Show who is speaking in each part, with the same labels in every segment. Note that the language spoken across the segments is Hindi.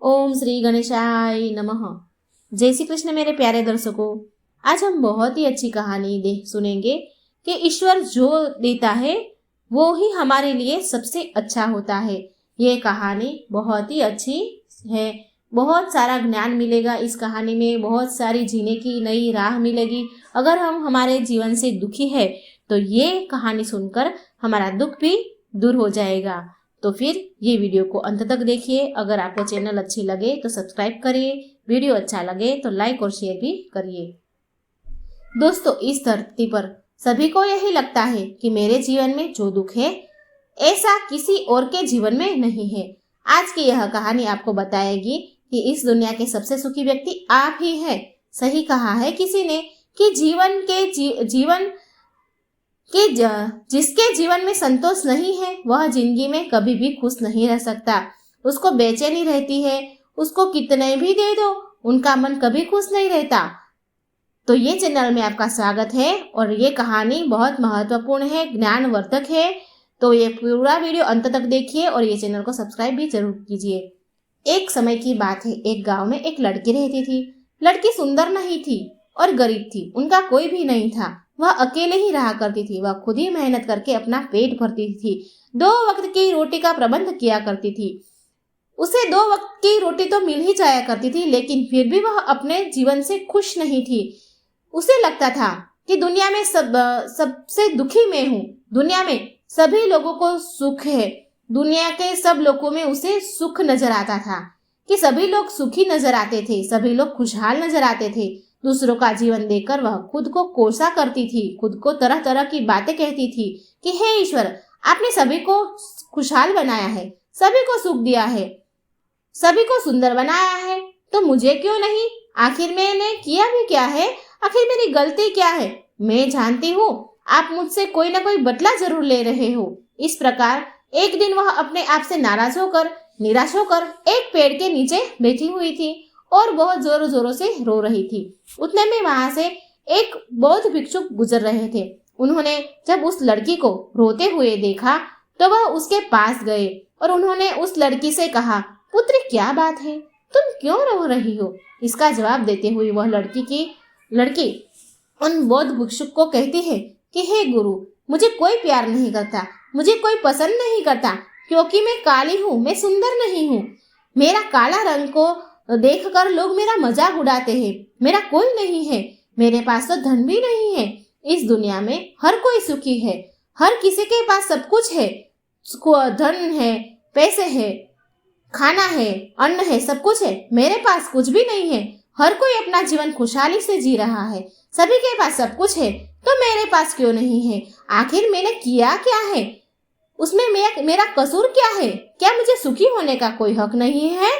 Speaker 1: ओम श्री गणेशाय नमः। जय श्री कृष्ण मेरे प्यारे दर्शकों। आज हम बहुत ही अच्छी कहानी सुनेंगे कि ईश्वर जो देता है वो ही हमारे लिए सबसे अच्छा होता है। ये कहानी बहुत ही अच्छी है। बहुत सारा ज्ञान मिलेगा इस कहानी में, बहुत सारी जीने की नई राह मिलेगी। अगर हम हमारे जीवन से दुखी है तो ये कहानी सुनकर हमारा दुख भी दूर हो जाएगा। तो फिर ये वीडियो को अंत तक देखिए। अगर आपको चैनल अच्छी लगे तो सब्सक्राइब करिए, वीडियो अच्छा लगे तो लाइक और शेयर भी करिए। दोस्तों, इस धरती पर सभी को यही लगता है कि मेरे जीवन में जो दुख है ऐसा किसी और के जीवन में नहीं है। आज की यह कहानी आपको बताएगी कि इस दुनिया के सबसे सुखी व्यक्ति आप ही हैं। सही कहा है किसी ने कि जिसके जीवन में संतोष नहीं है वह जिंदगी में कभी भी खुश नहीं रह सकता। उसको बेचैनी रहती है, उसको कितने भी दे दो उनका मन कभी खुश नहीं रहता। तो ये चैनल में आपका स्वागत है और ये कहानी बहुत महत्वपूर्ण है, ज्ञानवर्धक है। तो ये पूरा वीडियो अंत तक देखिए और ये चैनल को सब्सक्राइब भी जरूर कीजिए। एक समय की बात है, एक गांव में एक लड़की रहती थी। लड़की सुंदर नहीं थी और गरीब थी, उनका कोई भी नहीं था। वह अकेले ही रहा करती थी। वह खुद ही मेहनत करके अपना पेट भरती थी। 2 वक्त की रोटी का प्रबंध किया करती थी। उसे 2 वक्त की रोटी तो मिल ही जाया करती थी, लेकिन फिर भी वह अपने जीवन से खुश नहीं थी। उसे लगता था कि दुनिया में सबसे दुखी मैं हूँ। दुनिया में सभी लोगों को सुख है। दुनिया के सब लोगों में उसे सुख नजर आता था कि सभी लोग सुखी नजर आते थे, सभी लोग खुशहाल नजर आते थे। दूसरों का जीवन देखकर वह खुद को कोसा करती थी, खुद को तरह तरह की बातें कहती थी कि हे ईश्वर, आपने सभी को खुशहाल बनाया है, सभी को सुख दिया है, सभी को सुंदर बनाया है, तो मुझे क्यों नहीं? आखिर मैंने किया भी क्या है? आखिर मेरी गलती क्या है? मैं जानती हूँ आप मुझसे कोई ना कोई बदला जरूर ले रहे हो। इस प्रकार एक दिन वह अपने आप से नाराज होकर, निराश होकर एक पेड़ के नीचे बैठी हुई थी और बहुत जोरों जोरों से रो रही थी। उतने में वहां से एक बौद्ध भिक्षुक गुजर रहे थे। उन्होंने जब उस लड़की को रोते हुए देखा तो वह उसके पास गए और उन्होंने उस लड़की से कहा, पुत्री क्या बात है, तुम क्यों रो रही हो? इसका जवाब देते हुए वह लड़की उन बौद्ध भिक्षुक को कहती है कि हे गुरु, मुझे कोई प्यार नहीं करता, मुझे कोई पसंद नहीं करता, क्योंकि मैं काली हूँ, मैं सुंदर नहीं हूँ। मेरा काला रंग को देखकर लोग मेरा मजाक उड़ाते हैं। मेरा कोई नहीं है, मेरे पास तो धन भी नहीं है। इस दुनिया में हर कोई सुखी है, हर किसी के पास सब कुछ है, धन है, पैसे है, खाना है, अन्न है, सब कुछ है। मेरे पास कुछ भी नहीं है। हर कोई अपना जीवन खुशहाली से जी रहा है, सभी के पास सब कुछ है, तो मेरे पास क्यों नहीं है? आखिर मैंने किया क्या है? उसमें मेरा कसूर क्या है? क्या मुझे सुखी होने का कोई हक नहीं है?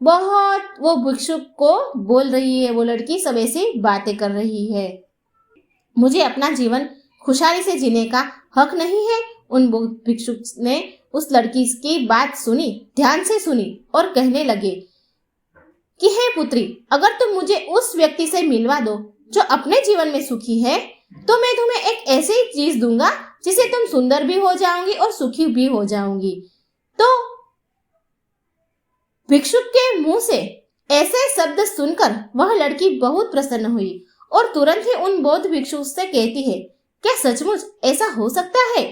Speaker 1: बहुत वो भिक्षुक को बोल रही है, वो लड़की सब ऐसी बातें कर रही है। मुझे अपना जीवन खुशहाली से जीने का हक नहीं है। उन भिक्षुक ने उस लड़की की बात सुनी, ध्यान से सुनी और कहने लगे कि हे पुत्री, अगर तुम मुझे उस व्यक्ति से मिलवा दो जो अपने जीवन में सुखी है, तो मैं तुम्हें एक ऐसी चीज दूंगा जिसे तुम सुंदर भी हो जाओगी और सुखी भी हो जाओगी। तो भिक्षुक के मुंह से ऐसे शब्द सुनकर वह लड़की बहुत प्रसन्न हुई और तुरंत ही उन बौद्ध भिक्षुक से कहती है, क्या सचमुच ऐसा हो सकता है?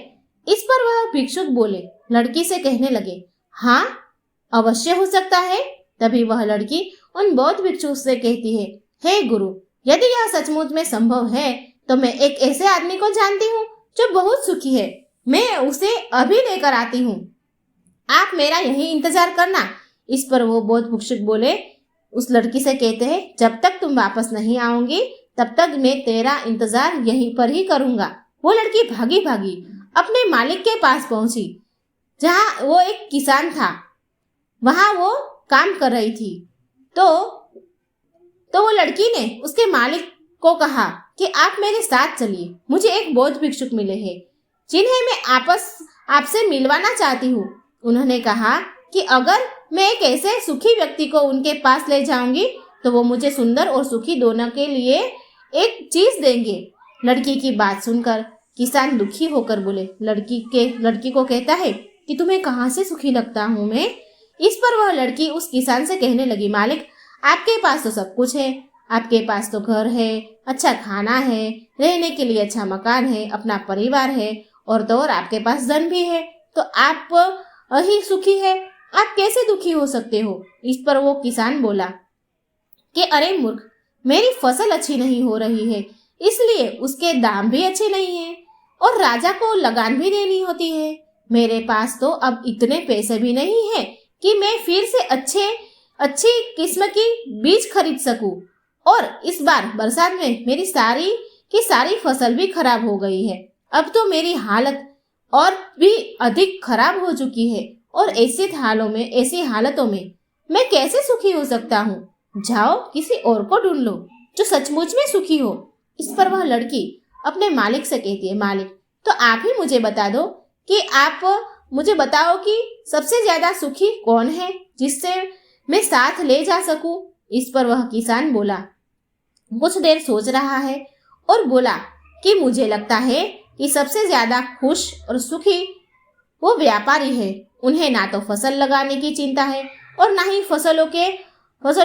Speaker 1: इस पर वह भिक्षुक बोले, लड़की से कहने लगे, हाँ अवश्य हो सकता है। तभी वह लड़की उन बौद्ध भिक्षुक से कहती है, हे गुरु, यदि यह सचमुच में संभव है तो मैं एक ऐसे आदमी को जानती हूँ जो बहुत सुखी है। मैं उसे अभी लेकर आती हूँ, आप मेरा यही इंतजार करना। इस पर वो बौद्ध भिक्षुक बोले, उस लड़की से कहते हैं, जब तक तुम वापस नहीं आओगी तब तक मैं तेरा इंतजार यहीं पर ही करूंगा। वो लड़की भागी भागी अपने मालिक के पास पहुंची, जहाँ वो एक किसान था, वहां वो काम कर रही थी। तो वो लड़की ने उसके मालिक को कहा कि आप मेरे साथ चलिए, मुझे एक बौद्ध भिक्षुक मिले हैं जिन्हें मैं आपसे मिलवाना चाहती हूँ। उन्होंने कहा कि अगर मैं एक ऐसे सुखी व्यक्ति को उनके पास ले जाऊंगी तो वो मुझे सुंदर और सुखी दोनों के लिए एक चीज देंगे। लड़की की बात सुनकर किसान दुखी होकर बोले, लड़की को कहता है कि तुम्हें कहाँ से सुखी लगता हूँ मैं? इस पर वह लड़की उस किसान से कहने लगी, मालिक आपके पास तो सब कुछ है, आपके पास तो घर है, अच्छा खाना है, रहने के लिए अच्छा मकान है, अपना परिवार है, और तो और आपके पास धन भी है, तो आप ही सुखी है, आप कैसे दुखी हो सकते हो। इस पर वो किसान बोला कि अरे मूर्ख, मेरी फसल अच्छी नहीं हो रही है, इसलिए उसके दाम भी अच्छे नहीं है, और राजा को लगान भी देनी होती है। मेरे पास तो अब इतने पैसे भी नहीं है कि मैं फिर से अच्छी किस्म की बीज खरीद सकूं, और इस बार बरसात में मेरी सारी फसल भी खराब हो गई है। अब तो मेरी हालत और भी अधिक खराब हो चुकी है, और ऐसी हालतों में मैं कैसे सुखी हो सकता हूँ। जाओ किसी और को ढूंढ लो जो सचमुच में सुखी हो। इस पर वह लड़की अपने मालिक से कहती है, मालिक तो आप ही मुझे बता दो कि आप मुझे बताओ कि सबसे ज्यादा सुखी कौन है जिससे मैं साथ ले जा सकूं। इस पर वह किसान बोला, कुछ देर सोच रहा है और बोला कि मुझे लगता है कि सबसे ज्यादा खुश और सुखी वो व्यापारी है। उन्हें ना तो फसल लगाने की चिंता है और ना ही फसलों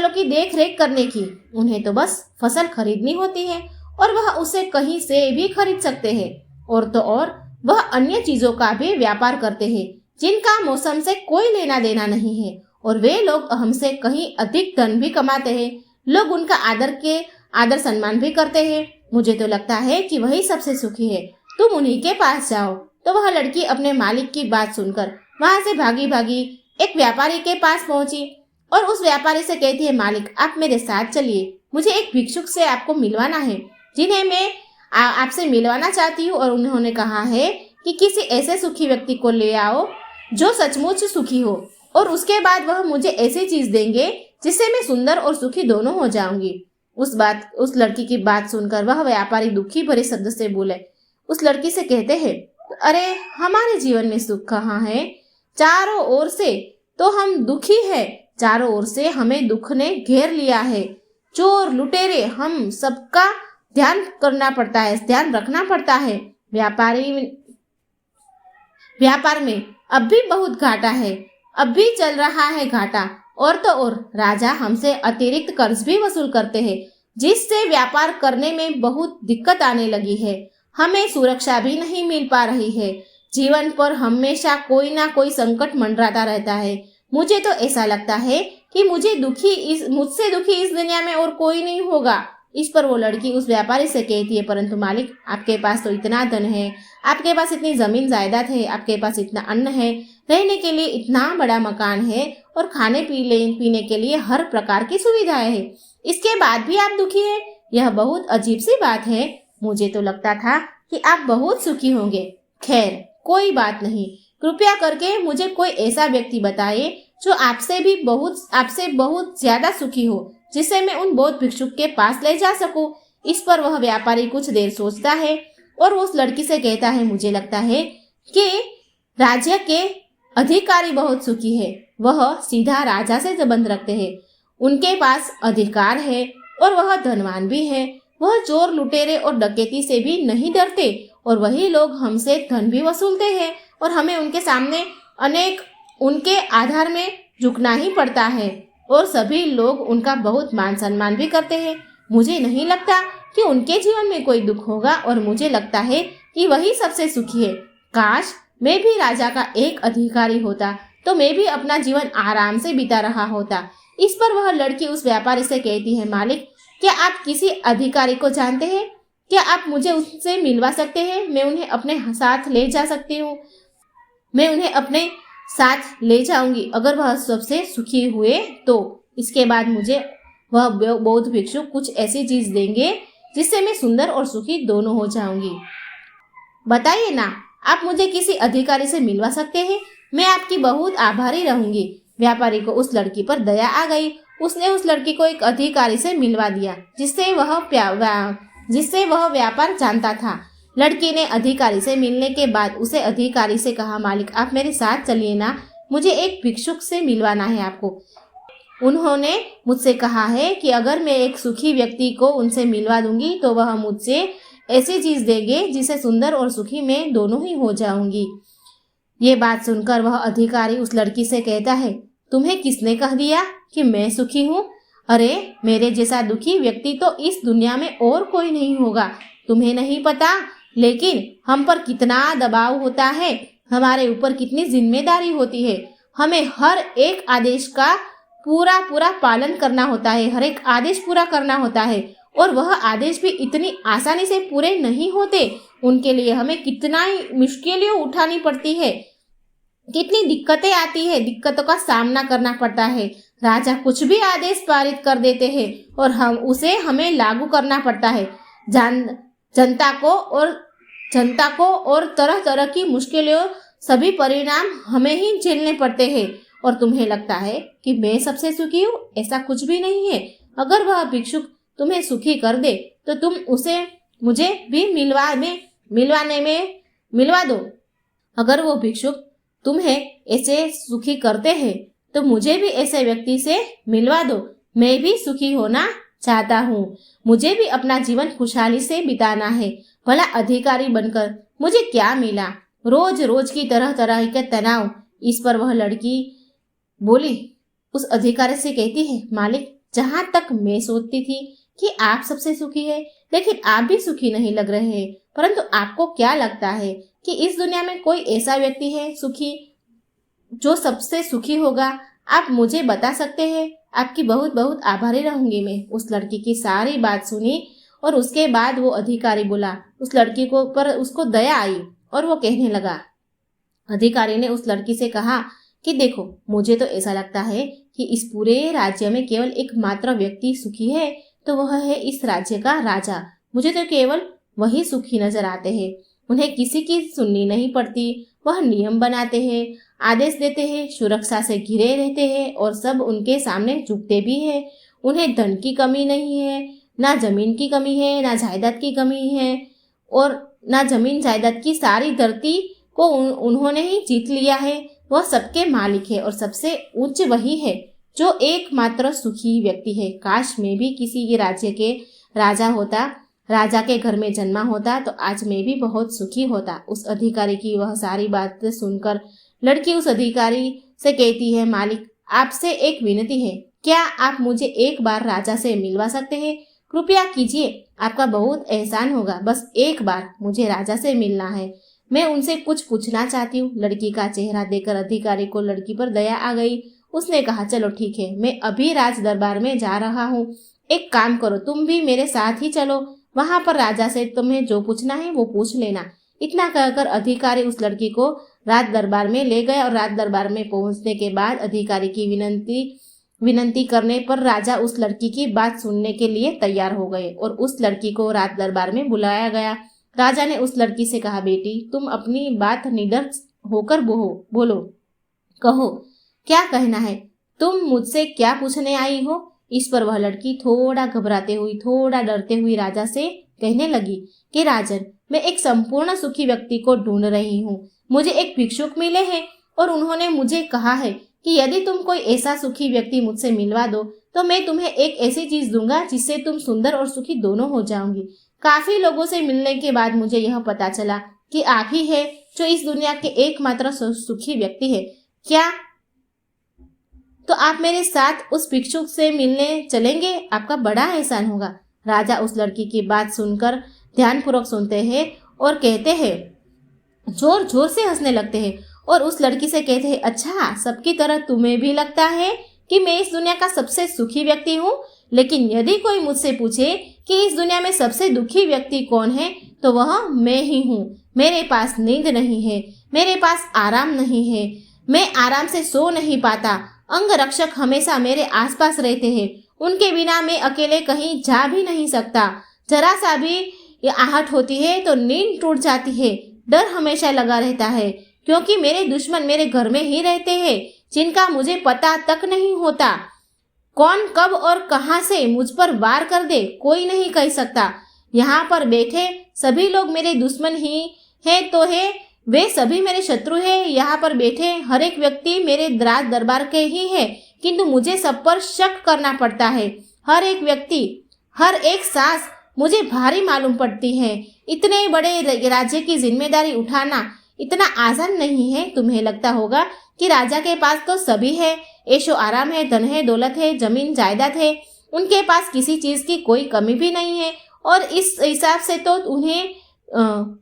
Speaker 1: की देख रेख करने की। उन्हें तो बस फसल खरीदनी होती है और वह उसे कहीं से भी खरीद सकते हैं, और तो और वह अन्य चीजों का भी व्यापार करते हैं जिनका मौसम से कोई लेना देना नहीं है, और वे लोग हमसे कहीं अधिक धन भी कमाते हैं। लोग उनका आदर सम्मान भी करते हैं। मुझे तो लगता है कि वही सबसे सुखी है, तुम उन्हीं के पास जाओ। तो वह लड़की अपने मालिक की बात सुनकर वहां से भागी भागी एक व्यापारी के पास पहुंची और उस व्यापारी से कहती है, मालिक आप मेरे साथ चलिए, मुझे एक भिक्षुक से आपको मिलवाना है जिन्हें मैं आपसे मिलवाना चाहती हूँ, और उन्होंने कहा है कि किसी ऐसे सुखी व्यक्ति को ले आओ जो सचमुच सुखी हो, और उसके बाद वह मुझे ऐसी चीज देंगे जिससे मैं सुंदर और सुखी दोनों हो जाऊंगी। उस लड़की की बात सुनकर वह व्यापारी दुखी भरे शब्द से बोले, उस लड़की से कहते हैं, अरे हमारे जीवन में सुख कहाँ है, चारों ओर से तो हम दुखी है, चारों ओर से हमें दुख ने घेर लिया है। चोर लुटेरे हम सबका ध्यान रखना पड़ता है। व्यापार में अब भी बहुत घाटा है, अब भी चल रहा है घाटा, और तो और राजा हमसे अतिरिक्त कर्ज भी वसूल करते हैं, जिससे व्यापार करने में बहुत दिक्कत आने लगी है। हमें सुरक्षा भी नहीं मिल पा रही है, जीवन पर हमेशा कोई ना कोई संकट मंडराता रहता है। मुझे तो ऐसा लगता है कि मुझसे दुखी इस दुनिया में और कोई नहीं होगा। इस पर वो लड़की उस व्यापारी से कहती है, परंतु मालिक आपके पास तो इतना धन है, आपके पास इतनी जमीन जायदाद है, आपके पास इतना अन्न है, रहने के लिए इतना बड़ा मकान है, और खाने पीने के लिए हर प्रकार की सुविधाएं है, इसके बाद भी आप दुखी है। यह बहुत अजीब सी बात है। मुझे तो लगता था कि आप बहुत सुखी होंगे। खैर कोई बात नहीं, कृपया करके मुझे कोई ऐसा व्यक्ति बताइए जो आपसे बहुत ज्यादा सुखी हो, जिसे मैं उन बौद्ध भिक्षुक के पास ले जा सकूं। इस पर वह व्यापारी कुछ देर सोचता है और उस लड़की से कहता है, मुझे लगता है कि राज्य के अधिकारी बहुत सुखी है, वह सीधा राजा से संबंध रखते हैं, उनके पास अधिकार है और वह धनवान भी है, वह चोर लुटेरे और डकैती से भी नहीं डरते, और वही लोग हमसे धन भी वसूलते हैं, और हमें उनके सामने उनके आधार में झुकना ही पड़ता है, और सभी लोग उनका बहुत मान सम्मान भी करते हैं। मुझे नहीं लगता कि उनके जीवन में कोई दुख होगा, और मुझे लगता है कि वही सबसे सुखी है। काश मैं भी राजा का एक अधिकारी होता तो मैं भी अपना जीवन आराम से बिता रहा होता। इस पर वह लड़की उस व्यापारी से कहती है, मालिक क्या आप किसी अधिकारी को जानते हैं? क्या आप मुझे उससे मिलवा सकते हैं? मैं उन्हें अपने साथ ले जा सकती हूँ, मैं उन्हें अपने साथ ले जाऊंगी अगर वह सबसे सुखी हुए तो। इसके बाद मुझे वह बौद्ध भिक्षु कुछ ऐसी चीज देंगे जिससे मैं सुंदर और सुखी दोनों हो जाऊंगी। बताइए ना, आप मुझे किसी अधिकारी से मिलवा सकते हैं? मैं आपकी बहुत आभारी रहूंगी। व्यापारी को उस लड़की पर दया आ गई। उसने उस लड़की को एक अधिकारी से मिलवा दिया जिससे वह व्यापार जानता था। लड़की ने अधिकारी से मिलने के बाद उसे अधिकारी से कहा, मालिक आप मेरे साथ चलिए ना, मुझे एक भिक्षुक से मिलवाना है आपको। उन्होंने मुझसे कहा है कि अगर मैं एक सुखी व्यक्ति को उनसे मिलवा दूंगी तो वह मुझसे ऐसी चीज देंगे जिसे सुंदर और सुखी मैं दोनों ही हो जाऊंगी। ये बात सुनकर वह अधिकारी उस लड़की से कहता है, तुम्हें किसने कह दिया कि मैं सुखी हूँ? अरे मेरे जैसा दुखी व्यक्ति तो इस दुनिया में और कोई नहीं होगा। तुम्हें नहीं पता, लेकिन हम पर कितना दबाव होता है, हमारे ऊपर कितनी जिम्मेदारी होती है। हमें हर एक आदेश का पूरा पूरा पालन करना होता है, हर एक आदेश पूरा करना होता है, और वह आदेश भी इतनी आसानी से पूरे नहीं होते। उनके लिए हमें कितना ही मुश्किलें उठानी पड़ती है, कितनी दिक्कतें आती है, दिक्कतों का सामना करना पड़ता है। राजा कुछ भी आदेश पारित कर देते हैं और हमें लागू करना पड़ता है। जनता को और तरह तरह की मुश्किलों, सभी परिणाम हमें ही झेलने पड़ते हैं। और तुम्हें लगता है कि मैं सबसे सुखी हूँ? ऐसा कुछ भी नहीं है। अगर वह भिक्षुक तुम्हें सुखी कर दे तो तुम उसे मुझे भी मिलवा दो। अगर वो भिक्षुक तुम्हें ऐसे सुखी करते हैं तो मुझे भी ऐसे व्यक्ति से मिलवा दो। मैं भी सुखी होना चाहता हूँ। मुझे भी अपना जीवन खुशहाली से बिताना है। भला अधिकारी बनकर मुझे क्या मिला? रोज रोज की तरह तरह के तनाव। इस पर वह लड़की बोली, उस अधिकारी से कहती है, मालिक, जहाँ तक मैं सोचती थी कि आप सबसे सुखी है, लेकिन आप भी सुखी नहीं लग रहे हैं। परंतु आपको क्या लगता है कि इस दुनिया में कोई ऐसा व्यक्ति है सुखी जो सबसे सुखी होगा? आप मुझे बता सकते हैं? आपकी बहुत बहुत आभारी रहूंगी मैं। उस लड़की की सारी बात सुनी और उसके बाद वो अधिकारी बोला, उस लड़की को पर उसको दया आई और वो कहने लगा, अधिकारी ने उस लड़की से कहा कि देखो, मुझे तो ऐसा लगता है कि इस पूरे राज्य में केवल एकमात्र व्यक्ति सुखी है तो वह है इस राज्य का राजा। मुझे तो केवल वही सुखी नजर आते हैं। उन्हें किसी की सुननी नहीं पड़ती। वह नियम बनाते हैं, आदेश देते हैं, सुरक्षा से घिरे रहते हैं और सब उनके सामने झुकते भी हैं। उन्हें धन की कमी नहीं है, ना जमीन की कमी है, ना जायदाद की कमी है, और ना जमीन जायदाद की सारी धरती को उन्होंने ही जीत लिया है। वह सबके मालिक है और सबसे उच्च वही है जो एकमात्र सुखी व्यक्ति है। काश मैं भी किसी के राज्य के राजा होता, राजा के घर में जन्मा होता तो आज मैं भी बहुत सुखी होता। उस अधिकारी की वह सारी बात सुनकर लड़की उस अधिकारी से कहती है, मालिक, आपसे एक विनती है, क्या आप मुझे एक बार राजा से मिलवा सकते हैं? कृपया कीजिए, आपका बहुत एहसान होगा। बस एक बार मुझे राजा से मिलना है। मैं उनसे कुछ पूछना चाहती हूँ। लड़की का चेहरा देखकर अधिकारी को लड़की पर दया आ गई। उसने कहा, चलो ठीक है, मैं अभी राज दरबार में जा रहा हूँ। एक काम करो, तुम भी मेरे साथ ही चलो। वहां पर राजा से तुम्हें जो पूछना है वो पूछ लेना। इतना कहकर अधिकारी उस लड़की को राज दरबार में ले गए और राज दरबार में पहुंचने के बाद अधिकारी की विनती करने पर राजा उस लड़की की बात सुनने के लिए तैयार हो गए और उस लड़की को राज दरबार में बुलाया गया। राजा ने उस लड़की से कहा, बेटी, तुम अपनी बात निडर होकर बोलो, कहो क्या कहना है? तुम मुझसे क्या पूछने आई हो? इस पर वह लड़की थोड़ा घबराते हुई, थोड़ा डरते हुई राजा से कहने लगी कि राजन, मैं एक संपूर्ण सुखी व्यक्ति को ढूंढ रही हूँ। मुझे एक भिक्षुक मिले हैं और उन्होंने मुझे कहा है कि यदि तुम कोई ऐसा सुखी व्यक्ति मुझसे मिलवा दो तो मैं तुम्हें एक ऐसी चीज दूंगा जिससे तुम सुंदर और सुखी दोनों हो जाओगी। काफी लोगों से मिलने के बाद मुझे यह पता चला कि आप ही है जो इस दुनिया के एकमात्र सुखी व्यक्ति है। क्या तो आप मेरे साथ उस भिक्षुक से मिलने चलेंगे? आपका बड़ा एहसान होगा। राजा उस लड़की की बात सुनकर ध्यानपूर्वक सुनते हैं और कहते हैं, जोर जोर से हंसने लगते हैं और उस लड़की से कहते हैं, अच्छा, सबकी तरह तुम्हें भी लगता है कि मैं इस दुनिया का सबसे सुखी व्यक्ति हूँ? लेकिन यदि कोई मुझसे पूछे कि इस दुनिया में सबसे दुखी व्यक्ति कौन है तो वह मैं ही हूँ। मेरे पास नींद नहीं है, मेरे पास आराम नहीं है, मैं आराम से सो नहीं पाता। अंग रक्षक हमेशा मेरे आसपास रहते हैं, उनके बिना मैं अकेले कहीं जा भी नहीं सकता। जरा सा भी आहट होती है तो नींद टूट जाती है। डर हमेशा लगा रहता है क्योंकि मेरे दुश्मन मेरे घर में ही रहते हैं जिनका मुझे पता तक नहीं होता। कौन कब और कहां से मुझ पर वार कर दे कोई नहीं कह सकता। यहाँ पर बैठे सभी लोग मेरे दुश्मन ही हैं तो है, वे सभी मेरे शत्रु हैं। यहाँ पर बैठे हर एक व्यक्ति मेरे राज दरबार के ही है, किंतु मुझे सब पर शक करना पड़ता है। हर एक व्यक्ति, हर एक सांस मुझे भारी मालूम पड़ती है। इतने बड़े राज्य की जिम्मेदारी उठाना इतना आसान नहीं है। तुम्हें लगता होगा कि राजा के पास तो सभी है, ऐशो आराम है, धन है, दौलत है, जमीन जायदाद है, उनके पास किसी चीज की कोई कमी भी नहीं है और इस हिसाब से तो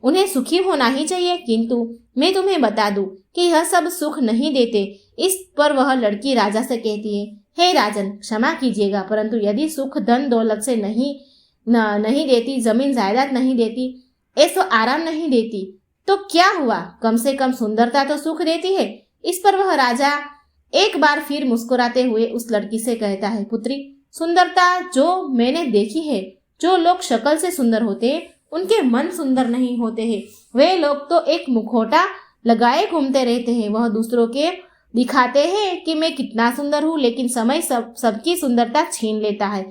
Speaker 1: उन्हें सुखी होना ही चाहिए। किंतु मैं तुम्हें बता दूं कि यह सब सुख नहीं देते। इस पर वह लड़की राजा से कहती है, हे राजन, क्षमा कीजिएगा, परंतु यदि सुख धन दौलत से नहीं देती, जमीन जायदाद नहीं देती, ऐसो आराम नहीं देती, तो क्या हुआ? कम से कम सुंदरता तो सुख देती है। इस पर वह राजा एक बार फिर मुस्कुराते हुए उस लड़की से कहता है, पुत्री, सुंदरता जो मैंने देखी है, जो लोग शक्ल से सुंदर होते हैं उनके मन सुंदर नहीं होते हैं। वे लोग तो एक मुखौटा लगाए घूमते रहते हैं। वह दूसरों के दिखाते हैं कि मैं कितना सुंदर हूँ, लेकिन समय सबकी सुंदरता छीन लेता है।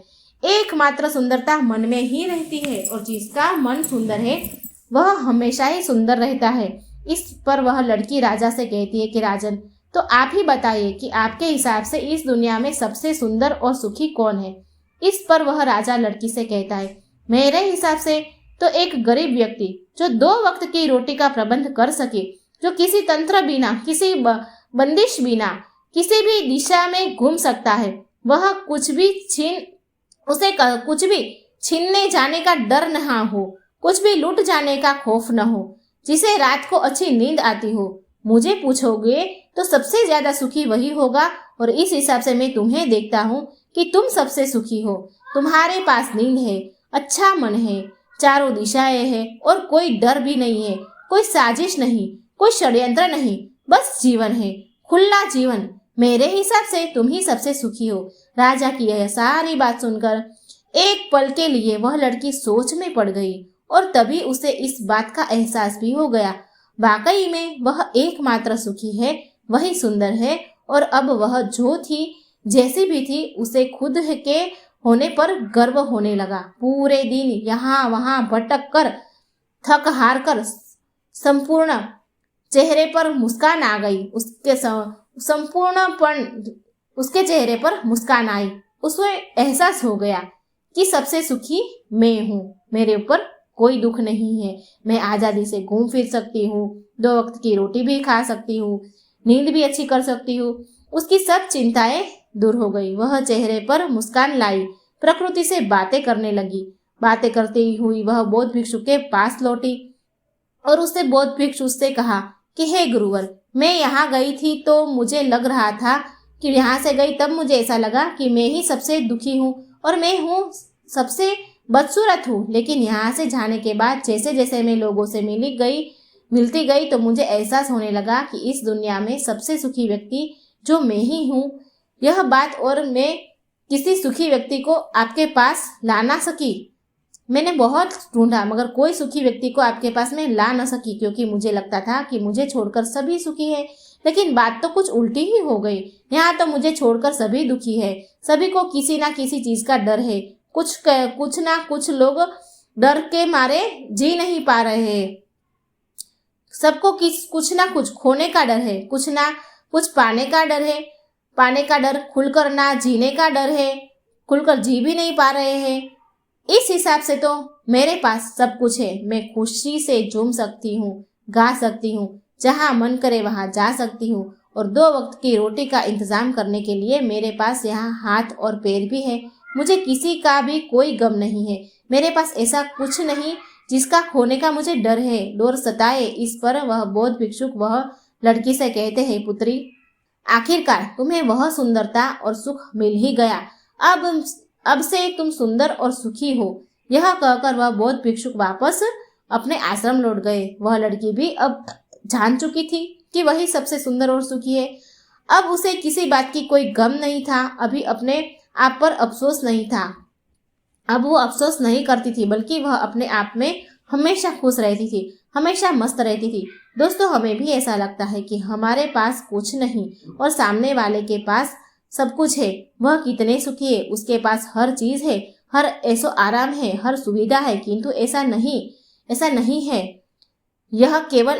Speaker 1: एकमात्र सुंदरता मन में ही रहती है और जिसका मन सुंदर है वह हमेशा ही सुंदर रहता है। इस पर वह लड़की राजा से कहती है कि राजन, तो आप ही बताइए कि आपके हिसाब से इस दुनिया में सबसे सुंदर और सुखी कौन है? इस पर वह राजा लड़की से कहता है, मेरे हिसाब से तो एक गरीब व्यक्ति जो 2 वक्त की रोटी का प्रबंध कर सके, जो किसी तंत्र बिना, किसी बंदिश बिना किसी भी दिशा में घूम सकता है, वह कुछ भी छीनने जाने का डर न हो, कुछ भी लूट जाने का खौफ न हो, जिसे रात को अच्छी नींद आती हो। मुझे पूछोगे तो सबसे ज्यादा सुखी वही होगा और इस हिसाब से मैं तुम्हें देखता हूँ कि तुम सबसे सुखी हो। तुम्हारे पास नींद है, अच्छा मन है, चारों दिशाएं हैं और कोई डर भी नहीं है, कोई साजिश नहीं, कोई षड्यंत्र नहीं, बस जीवन है, खुला जीवन। मेरे हिसाब से तुम ही सबसे सुखी हो। राजा की यह सारी बात सुनकर एक पल के लिए वह लड़की सोच में पड़ गई और तभी उसे इस बात का एहसास भी हो गया, वाकई में वह एकमात्र सुखी है, वही सुंदर है। और अब वह जो थी, जैसी भी थी, उसे खुद के होने पर गर्व होने लगा। पूरे दिन यहाँ वहां भटक कर थक हार कर संपूर्ण चेहरे पर मुस्कान आ गई। उसके चेहरे पर मुस्कान आई। उसे एहसास हो गया कि सबसे सुखी मैं हूँ, मेरे ऊपर कोई दुख नहीं है, मैं आज़ादी से घूम फिर सकती हूँ, 2 वक्त की रोटी भी खा सकती हूँ, नींद भी अच्छी कर सकती हूँ। उसकी सब चिंताएं दूर हो गई। वह चेहरे पर मुस्कान लाई, प्रकृति से बातें करने लगी। बातें करती हुई वह बौद्ध भिक्षु के पास लौटी और उससे बौद्ध भिक्षु उससे कहा कि हे गुरुवर, मैं यहाँ गई थी तो मुझे लग रहा था कि यहाँ से गई तब मुझे ऐसा लगा कि मैं ही सबसे दुखी हूँ और मैं हूँ सबसे बदसूरत हूँ। लेकिन यहाँ से जाने के बाद जैसे जैसे मैं लोगों से मिलती गई तो मुझे एहसास होने लगा कि इस दुनिया में सबसे सुखी व्यक्ति जो मैं ही हूँ। यह बात और मैं किसी सुखी व्यक्ति को आपके पास ला ना सकी। मैंने बहुत ढूंढा मगर कोई सुखी व्यक्ति को आपके पास में ला न सकी, क्योंकि मुझे लगता था कि मुझे छोड़कर सभी सुखी है। लेकिन बात तो कुछ उल्टी ही हो गई। यहाँ तो मुझे छोड़कर सभी दुखी है। सभी को किसी ना किसी चीज का डर है। कुछ ना कुछ लोग डर के मारे जी नहीं पा रहे हैं। सबको कुछ ना कुछ खोने का डर है, कुछ ना कुछ पाने का डर है। पाने का डर, खुलकर ना जीने का डर है, खुलकर जी भी नहीं पा रहे हैं। इस हिसाब से तो मेरे पास सब कुछ है। मैं खुशी से झूम सकती हूँ, गा सकती हूँ, जहाँ मन करे वहाँ जा सकती हूँ और 2 वक्त की रोटी का इंतजाम करने के लिए मेरे पास यहाँ हाथ और पैर भी है। मुझे किसी का भी कोई गम नहीं है। मेरे पास ऐसा कुछ नहीं जिसका खोने का मुझे डर है, डर सताए। इस पर वह बौद्ध भिक्षुक वह लड़की से कहते हैं, पुत्री, आखिरकार तुम्हें वह सुंदरता और सुख मिल ही गया। अब से तुम सुंदर और सुखी हो। यह कहकर वह बौद्ध भिक्षुक वापस अपने आश्रम लौट गए। वह लड़की भी अब जान चुकी थी कि वही सबसे सुंदर और सुखी है। अब उसे किसी बात की कोई गम नहीं था। अभी अपने आप पर अफसोस नहीं था। अब वो अफसोस नहीं करती थी, बल्कि वह अपने आप में हमेशा खुश रहती थी, हमेशा मस्त रहती थी। दोस्तों, हमें भी ऐसा लगता है कि हमारे पास कुछ नहीं और सामने वाले के पास सब कुछ है। वह कितने सुखी है, उसके पास हर चीज है, हर ऐसो आराम है, हर सुविधा है। किंतु ऐसा नहीं है। यह केवल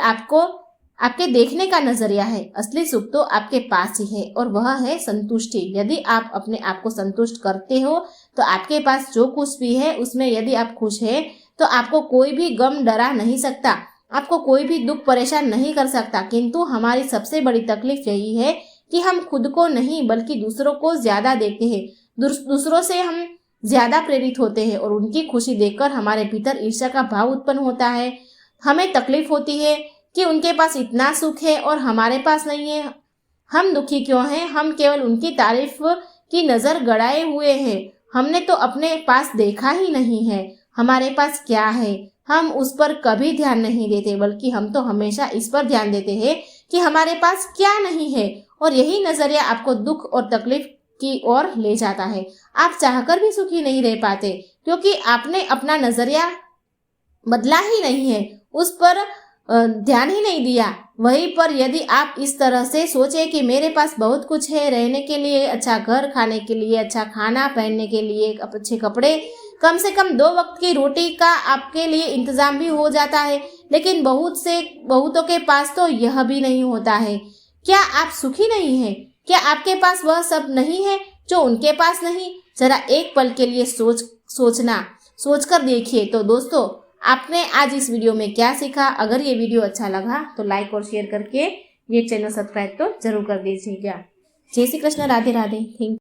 Speaker 1: आपके देखने का नजरिया है। असली सुख तो आपके पास ही है और वह है संतुष्टि। यदि आप अपने आप को संतुष्ट करते हो तो आपके पास जो कुछ भी है उसमें यदि आप खुश है तो आपको कोई भी गम डरा नहीं सकता, आपको कोई भी दुख परेशान नहीं कर सकता। किंतु हमारी सबसे बड़ी तकलीफ यही है कि हम खुद को नहीं बल्कि दूसरों को ज्यादा देखते हैं। दूसरों से हम ज्यादा प्रेरित होते हैं और उनकी खुशी देखकर हमारे भीतर ईर्ष्या का भाव उत्पन्न होता है। हमें तकलीफ होती है कि उनके पास इतना सुख है और हमारे पास नहीं है। हम दुखी क्यों हैं? हम केवल उनकी तारीफ की नजर गड़ाए हुए हैं। हमने तो अपने पास देखा ही नहीं है हमारे पास क्या है। हम उस पर कभी ध्यान नहीं देते, बल्कि हम तो हमेशा इस पर ध्यान देते हैं कि हमारे पास क्या नहीं है। और यही नजरिया आपको दुख और तकलीफ की ओर ले जाता है। आप चाहकर भी सुखी नहीं रह पाते, क्योंकि आपने अपना नजरिया बदला ही नहीं है, उस पर ध्यान ही नहीं दिया। वहीं पर यदि आप इस तरह से सोचे कि मेरे पास बहुत कुछ है, रहने के लिए अच्छा घर, खाने के लिए अच्छा खाना, पहनने के लिए अच्छे कपड़े, कम से कम 2 वक्त की रोटी का आपके लिए इंतजाम भी हो जाता है, लेकिन बहुतों के पास तो यह भी नहीं होता है। क्या आप सुखी नहीं हैं? क्या आपके पास वह सब नहीं है जो उनके पास नहीं? जरा एक पल के लिए सोचकर देखिए। तो दोस्तों, आपने आज इस वीडियो में क्या सीखा? अगर ये वीडियो अच्छा लगा तो लाइक और शेयर करके ये चैनल सब्सक्राइब तो जरूर कर दीजिएगा। जय श्री कृष्ण, राधे राधे। थैंक